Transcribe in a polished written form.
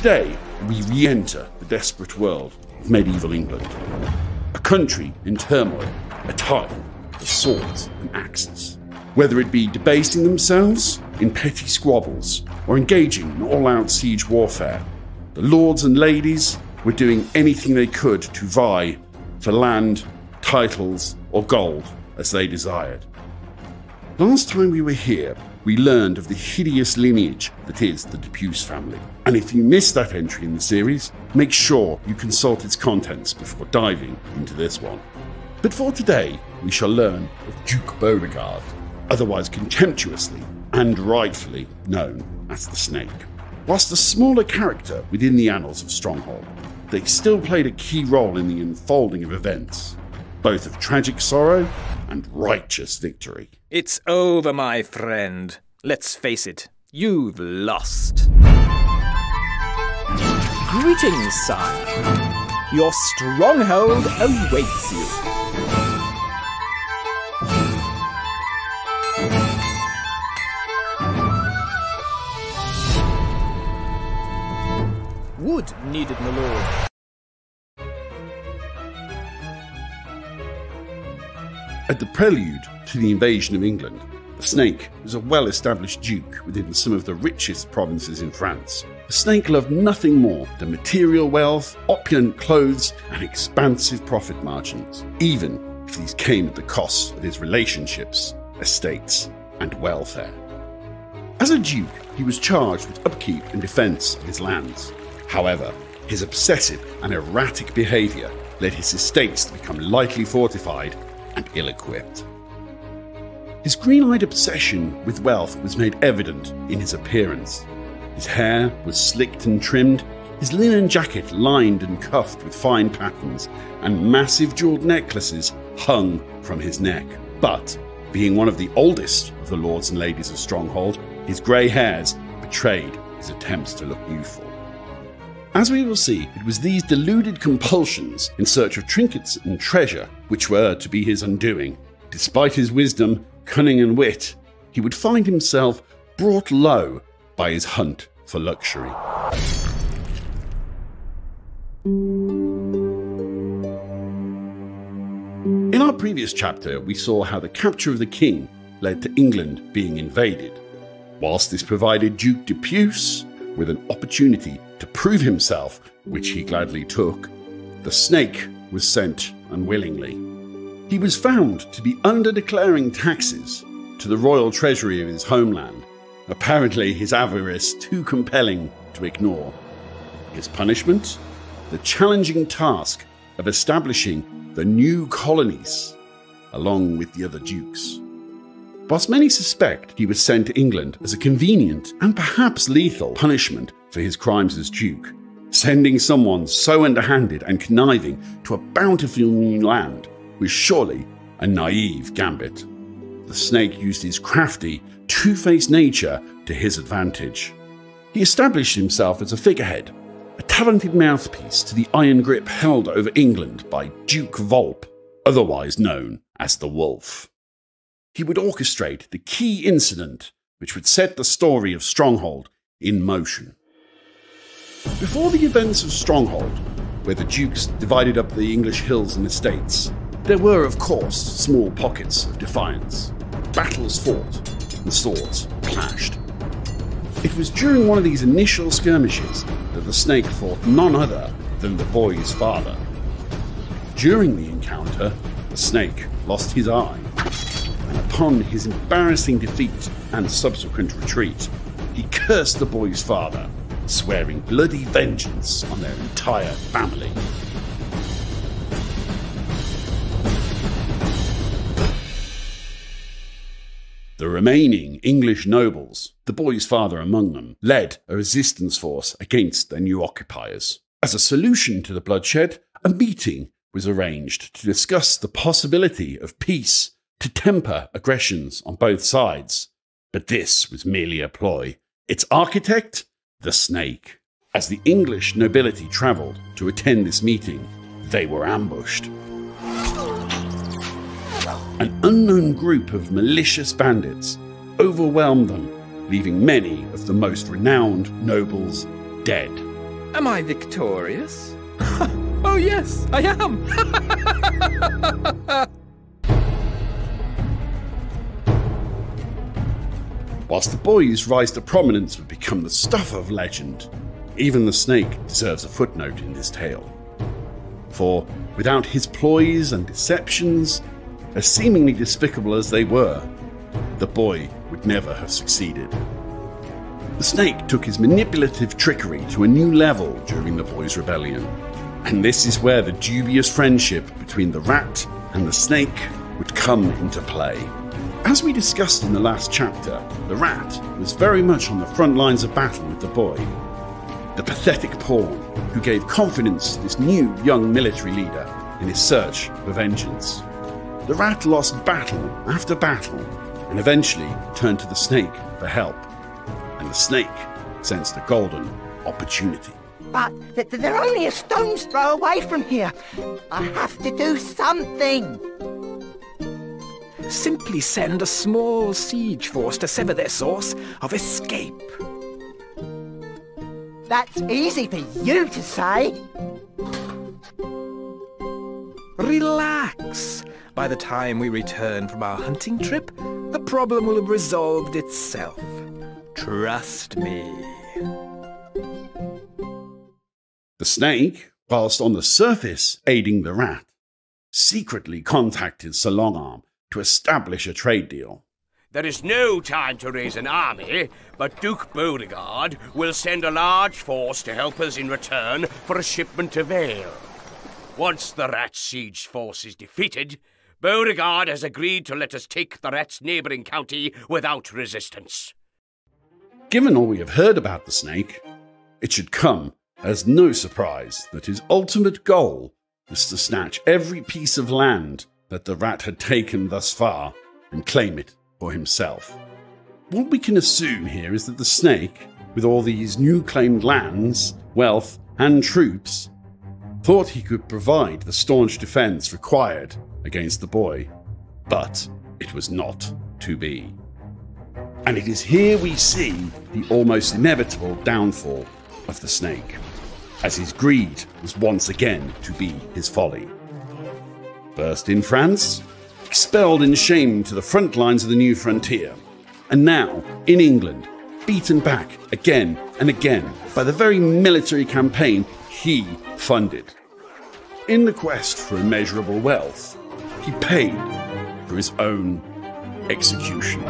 Today, we re-enter the desperate world of medieval England, a country in turmoil, a time of swords and axes. Whether it be debasing themselves in petty squabbles or engaging in all-out siege warfare, the lords and ladies were doing anything they could to vie for land, titles, or gold as they desired. Last time we were here, we learned of the hideous lineage that is the Dupuis family. And if you missed that entry in the series, make sure you consult its contents before diving into this one. But for today, we shall learn of Duke Beauregard, otherwise contemptuously and rightfully known as the Snake. Whilst a smaller character within the annals of Stronghold, they still played a key role in the unfolding of events, both of tragic sorrow and righteous victory. It's over, my friend. Let's face it, you've lost. Greetings, sire. Your stronghold awaits you. Wood needed, my lord. At the prelude to the invasion of England, the Snake was a well-established duke within some of the richest provinces in France. The Snake loved nothing more than material wealth, opulent clothes, and expansive profit margins, even if these came at the cost of his relationships, estates, and welfare. As a duke, he was charged with upkeep and defence of his lands. However, his obsessive and erratic behaviour led his estates to become lightly fortified and ill-equipped. His green-eyed obsession with wealth was made evident in his appearance. His hair was slicked and trimmed, his linen jacket lined and cuffed with fine patterns, and massive jewelled necklaces hung from his neck. But, being one of the oldest of the lords and ladies of Stronghold, his grey hairs betrayed his attempts to look youthful. As we will see, it was these deluded compulsions in search of trinkets and treasure which were to be his undoing. Despite his wisdom, cunning and wit, he would find himself brought low by his hunt for luxury. In our previous chapter, we saw how the capture of the king led to England being invaded. Whilst this provided Duke Dupuis with an opportunity to prove himself, which he gladly took, the Snake was sent unwillingly. He was found to be under-declaring taxes to the royal treasury of his homeland, apparently his avarice too compelling to ignore. His punishment? The challenging task of establishing the new colonies, along with the other dukes. Whilst many suspect he was sent to England as a convenient and perhaps lethal punishment for his crimes as duke, sending someone so underhanded and conniving to a bountiful new land was surely a naive gambit. The Snake used his crafty, two-faced nature to his advantage. He established himself as a figurehead, a talented mouthpiece to the iron grip held over England by Duke Volpe, otherwise known as the Wolf. He would orchestrate the key incident which would set the story of Stronghold in motion. Before the events of Stronghold, where the dukes divided up the English hills and estates, there were, of course, small pockets of defiance. Battles fought and swords clashed. It was during one of these initial skirmishes that the Snake fought none other than the boy's father. During the encounter, the Snake lost his eye, and upon his embarrassing defeat and subsequent retreat, he cursed the boy's father, swearing bloody vengeance on their entire family. The remaining English nobles, the boy's father among them, led a resistance force against their new occupiers. As a solution to the bloodshed, a meeting was arranged to discuss the possibility of peace to temper aggressions on both sides. But this was merely a ploy. Its architect? The Snake. As the English nobility travelled to attend this meeting, they were ambushed. An unknown group of malicious bandits overwhelmed them, leaving many of the most renowned nobles dead. Am I victorious? Oh yes, I am! Whilst the boy's rise to prominence would become the stuff of legend, even the snake deserves a footnote in this tale. For without his ploys and deceptions, as seemingly despicable as they were, the boy would never have succeeded. The snake took his manipulative trickery to a new level during the boy's rebellion, and this is where the dubious friendship between the rat and the snake would come into play. As we discussed in the last chapter, the rat was very much on the front lines of battle with the boy, the pathetic pawn who gave confidence to this new young military leader in his search for vengeance. The rat lost battle after battle and eventually turned to the snake for help, and the snake sensed a golden opportunity. But they're only a stone's throw away from here. I have to do something. Simply send a small siege force to sever their source of escape. That's easy for you to say. Relax. By the time we return from our hunting trip, the problem will have resolved itself. Trust me. The snake, whilst on the surface aiding the rat, secretly contacted Sir Longarm to establish a trade deal. There is no time to raise an army, but Duke Beauregard will send a large force to help us in return for a shipment of ale. Once the rat's siege force is defeated, Beauregard has agreed to let us take the rat's neighbouring county without resistance. Given all we have heard about the snake, it should come as no surprise that his ultimate goal was to snatch every piece of land that the rat had taken thus far and claim it for himself. What we can assume here is that the snake, with all these new claimed lands, wealth, and troops, thought he could provide the staunch defense required against the boy, but it was not to be. And it is here we see the almost inevitable downfall of the snake, as his greed was once again to be his folly. First in France, expelled in shame to the front lines of the new frontier, and now in England, beaten back again and again by the very military campaign he funded. In the quest for immeasurable wealth, he paid for his own execution.